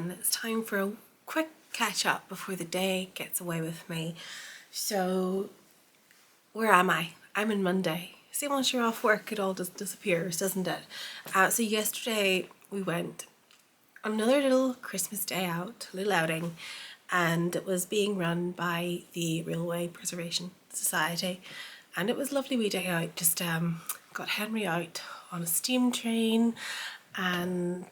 again. It's time for a quick catch up before the day gets away with me. So where am I? I'm in Monday. See, once you're off work it all just disappears, doesn't it? So yesterday we went on another little Christmas day out, a little outing, and it was being run by the Railway Preservation Society, and it was a lovely wee day out. Just got Henry out on a steam train and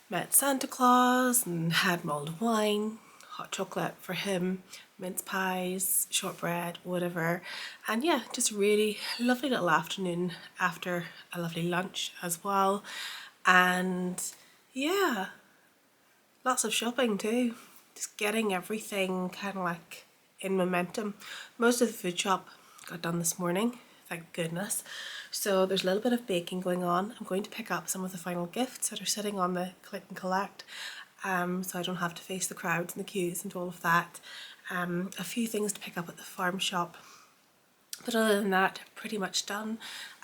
met Santa Claus and had mulled wine, hot chocolate for him, mince pies, shortbread, whatever. And yeah, just a really lovely little afternoon after a lovely lunch as well. And yeah, lots of shopping too. Just getting everything kind of like in momentum. Most of the food shop got done this morning, thank goodness. So there's a little bit of baking going on. I'm going to pick up some of the final gifts that are sitting on the click and collect, so I don't have to face the crowds and the queues and all of that. A few things to pick up at the farm shop, but other than that, pretty much done.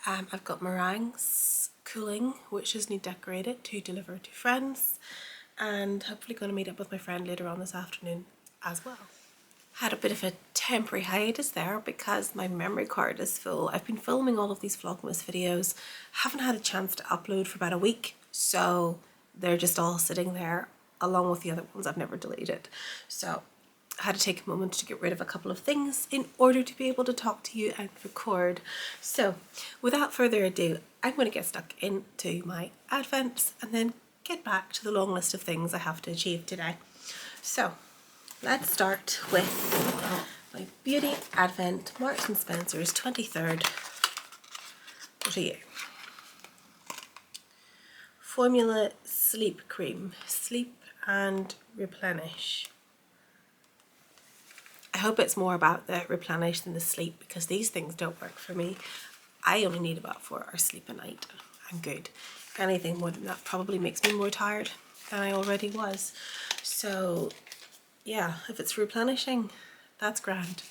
I've got meringues cooling, which is need decorated to deliver to friends, and hopefully going to meet up with my friend later on this afternoon as well. Had a bit of a temporary hiatus there because my memory card is full. I've been filming all of these Vlogmas videos, haven't had a chance to upload for about a week, so they're just all sitting there along with the other ones I've never deleted. So I had to take a moment to get rid of a couple of things in order to be able to talk to you and record. So without further ado, I'm going to get stuck into my advents and then get back to the long list of things I have to achieve today. So let's start with my Beauty Advent Marks & Spencer's 23rd. What are you? Formula Sleep Cream. Sleep and replenish. I hope it's more about the replenish than the sleep, because these things don't work for me. I only need about 4 hours sleep a night. I'm good. Anything more than that probably makes me more tired than I already was. So yeah, if it's replenishing, that's grand.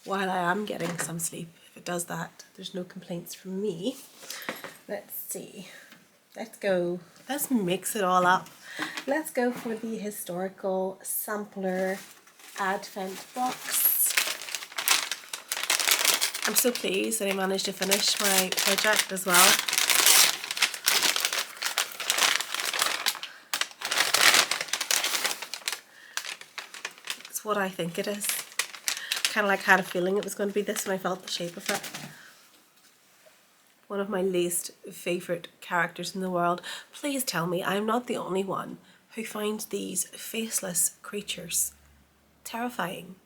While I am getting some sleep, if it does that, there's no complaints from me. Let's see. Let's go. Let's mix it all up. Let's go for the historical sampler advent box. I'm so pleased that I managed to finish my project as well. It's what I think it is. Kind of like had a feeling it was going to be this when I felt the shape of it. One of my least favourite characters in the world. Please tell me I'm not the only one who finds these faceless creatures terrifying.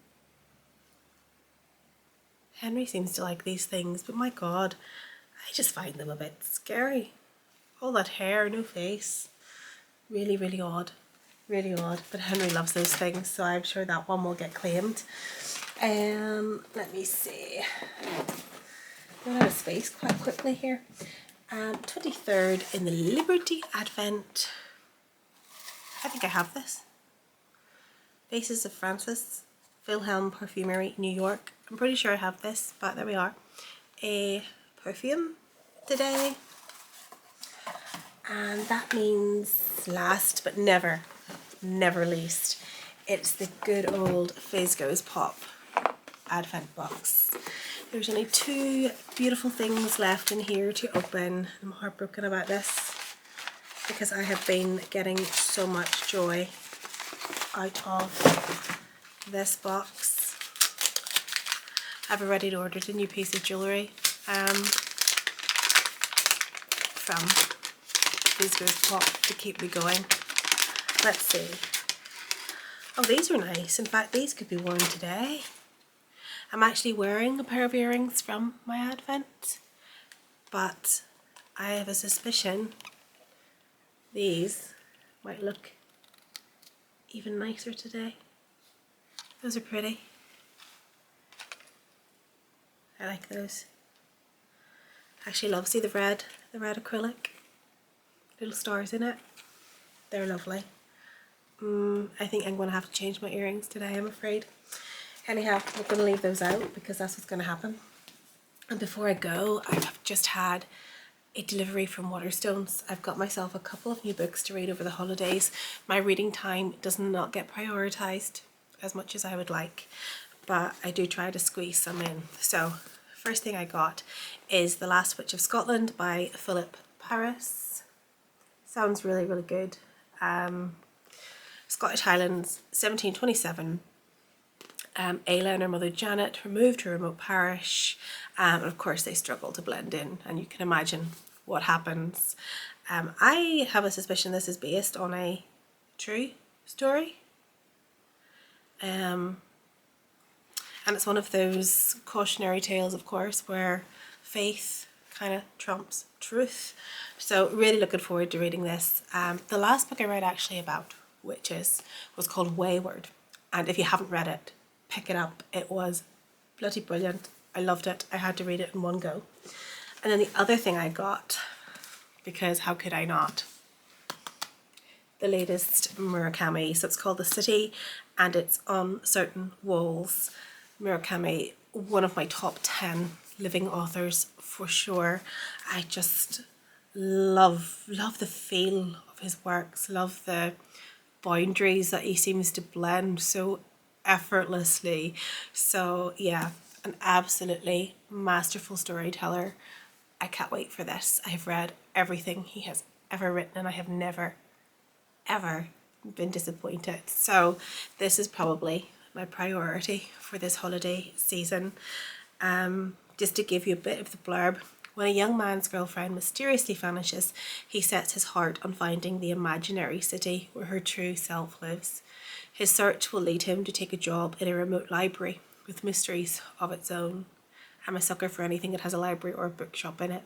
Henry seems to like these things, but my god, I just find them a bit scary. All that hair, no face. Really, really odd. Really odd. But Henry loves those things, so I'm sure that one will get claimed. Let me see. Run out of space quite quickly here. 23rd in the Liberty Advent. I think I have this. Faces of Francis, Wilhelm Perfumery, New York. I'm pretty sure I have this, but there we are. A perfume today. And that means last but never least, it's the good old Fizz Pop Advent box. There's only 2 beautiful things left in here to open. I'm heartbroken about this because I have been getting so much joy out of this box. I've already ordered a new piece of jewellery from Fizz Pop to keep me going. Let's see. Oh, these are nice. In fact, these could be worn today. I'm actually wearing a pair of earrings from my advent, but I have a suspicion these might look even nicer today. Those are pretty. I like those. I actually love, see the red acrylic, little stars in it. They're lovely. I think I'm going to have to change my earrings today, I'm afraid. Anyhow, I'm going to leave those out because that's what's going to happen. And before I go, I've just had a delivery from Waterstones. I've got myself a couple of new books to read over the holidays. My reading time does not get prioritised as much as I would like, but I do try to squeeze some in. So first thing I got is The Last Witch of Scotland by Philip Paris. Sounds really, really good. Scottish Highlands, 1727. Ayla and her mother Janet removed to a remote parish, and of course they struggle to blend in, and you can imagine what happens. I have a suspicion this is based on a true story, and it's one of those cautionary tales, of course, where faith kind of trumps truth. So really looking forward to reading this. The last book I read actually about witches was called Wayward, and if you haven't read it, pick it up. It was bloody brilliant. I loved it. I had to read it in one go. And then the other thing I got, because how could I not, the latest Murakami. So it's called The City and it's On Certain Walls. Murakami, one of my top 10 living authors for sure. I just love the feel of his works, love the boundaries that he seems to blend so effortlessly. So yeah, an absolutely masterful storyteller. I can't wait for this. I've read everything he has ever written and I have never ever been disappointed. So this is probably my priority for this holiday season. Just to give you a bit of the blurb. When a young man's girlfriend mysteriously vanishes, he sets his heart on finding the imaginary city where her true self lives. His search will lead him to take a job in a remote library with mysteries of its own. I'm a sucker for anything that has a library or a bookshop in it.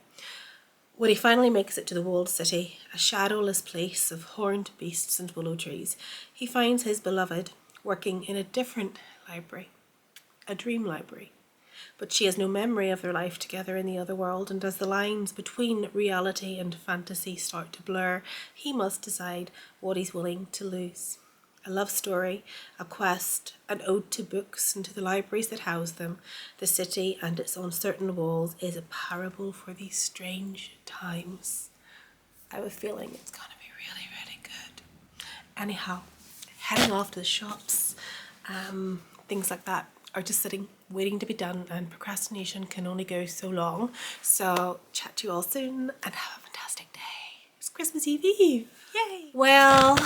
When he finally makes it to the walled city, a shadowless place of horned beasts and willow trees, he finds his beloved working in a different library, a dream library. But she has no memory of their life together in the other world, and as the lines between reality and fantasy start to blur, he must decide what he's willing to lose. A love story, a quest, an ode to books and to the libraries that house them, the city and its uncertain walls is a parable for these strange times. I have a feeling it's going to be really, really good. Anyhow, heading off to the shops, things like that are just sitting, waiting to be done, and procrastination can only go so long. So chat to you all soon and have a fantastic day. It's Christmas Eve. Yay! Well,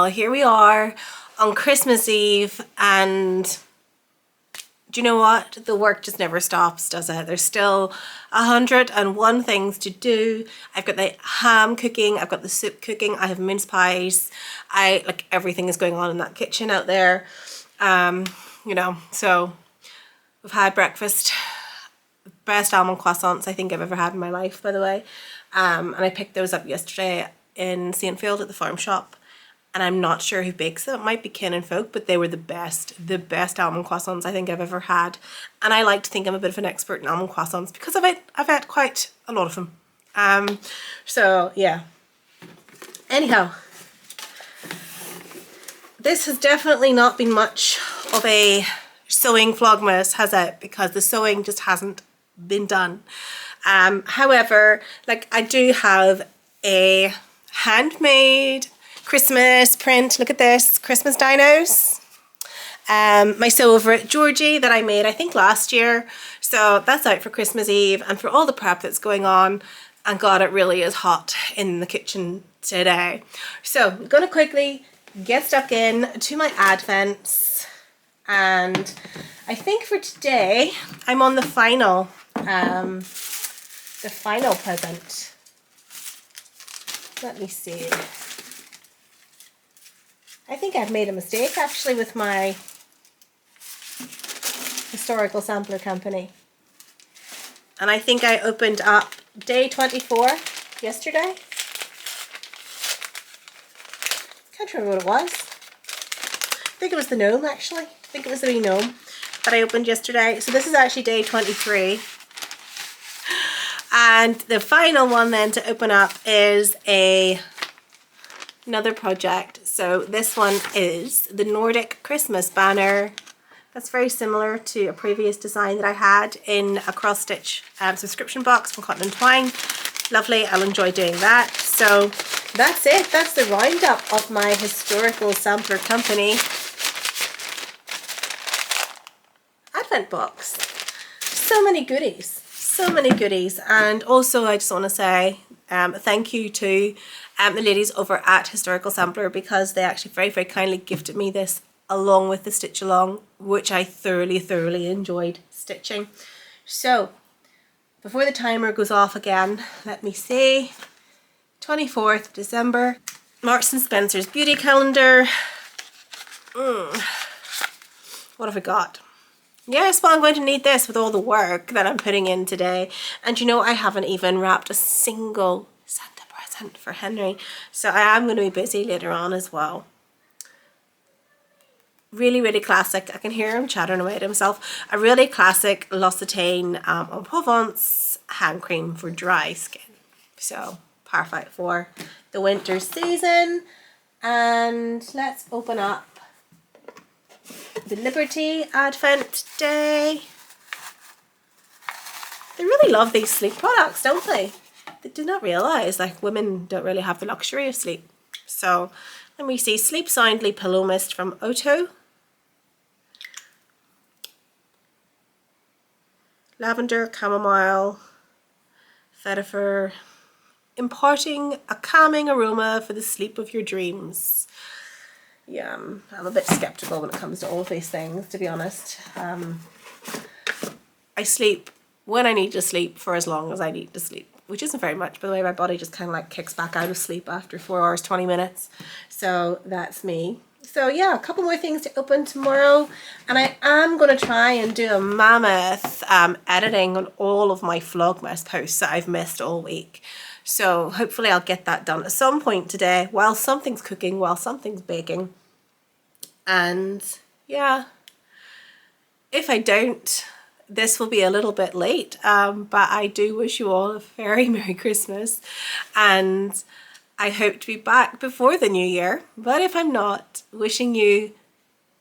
here we are on Christmas Eve, and do you know what? The work just never stops, does it? There's still 101 things to do. I've got the ham cooking, I've got the soup cooking, I have mince pies. Like everything is going on in that kitchen out there. You know, so we've had breakfast. Best almond croissants I think I've ever had in my life, by the way. And I picked those up yesterday in St. Field at the farm shop. And I'm not sure who bakes them. It might be Kin and Folk, but they were the best almond croissants I think I've ever had. And I like to think I'm a bit of an expert in almond croissants because I've had quite a lot of them. So yeah. Anyhow, this has definitely not been much of a sewing vlogmas, has it? Because the sewing just hasn't been done. However, like I do have a handmade Christmas print. Look at this, Christmas dinos. My sew over at Georgie that I made I think last year. So that's out for Christmas Eve and for all the prep that's going on. And God, it really is hot in the kitchen today. So I'm gonna quickly get stuck in to my advents, and I think for today I'm on the final present. Let me see. I think I've made a mistake actually with my historical sampler company, and I think I opened up day 24 yesterday. Can't remember what it was. I think it was the gnome actually. I think it was the wee gnome that I opened yesterday. So this is actually day 23. And the final one then to open up is another project. So this one is the Nordic Christmas banner That's very similar to a previous design that I had in a cross stitch subscription box from Cotton and Twine. Lovely, I'll enjoy doing that. So that's it, that's the roundup of my Historical Sampler Company advent box. So many goodies, so many goodies. And also I just want to say thank you to the ladies over at Historical Sampler, because they actually very, very kindly gifted me this along with the stitch along, which I thoroughly enjoyed stitching. So before the timer goes off again, let me see, 24th of December, Marks and Spencer's beauty calendar. What have I got? Yes, well, I'm going to need this with all the work that I'm putting in today. And you know, I haven't even wrapped a single Santa present for Henry. So I am going to be busy later on as well. Really classic. I can hear him chattering away to himself. A really classic L'Occitane en Provence hand cream for dry skin. So perfect for the winter season. And let's open up the Liberty Advent Day. They really love these sleep products, don't they? They do not realise, like, women don't really have the luxury of sleep. So let me see, Sleep Soundly Pillow Mist from Otto. Lavender, chamomile, vetiver, imparting a calming aroma for the sleep of your dreams. Yeah, I'm a bit skeptical when it comes to all of these things, to be honest. I sleep when I need to sleep for as long as I need to sleep, which isn't very much. By the way, my body just kind of like kicks back out of sleep after 4 hours, 20 minutes. So that's me. So yeah, a couple more things to open tomorrow. And I am going to try and do a mammoth editing on all of my Vlogmas posts that I've missed all week. So hopefully I'll get that done at some point today while something's cooking, while something's baking. And yeah, if I don't, this will be a little bit late, but I do wish you all a very Merry Christmas, and I hope to be back before the new year. But if I'm not, wishing you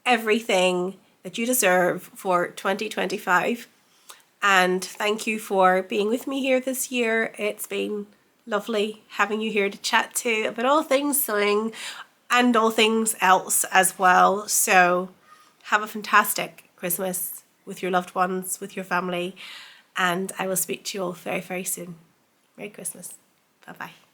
everything that you deserve for 2025, and thank you for being with me here this year. It's been lovely having you here to chat to about all things sewing and all things else as well. So have a fantastic Christmas with your loved ones, with your family, and I will speak to you all very, very soon. Merry Christmas. Bye-bye.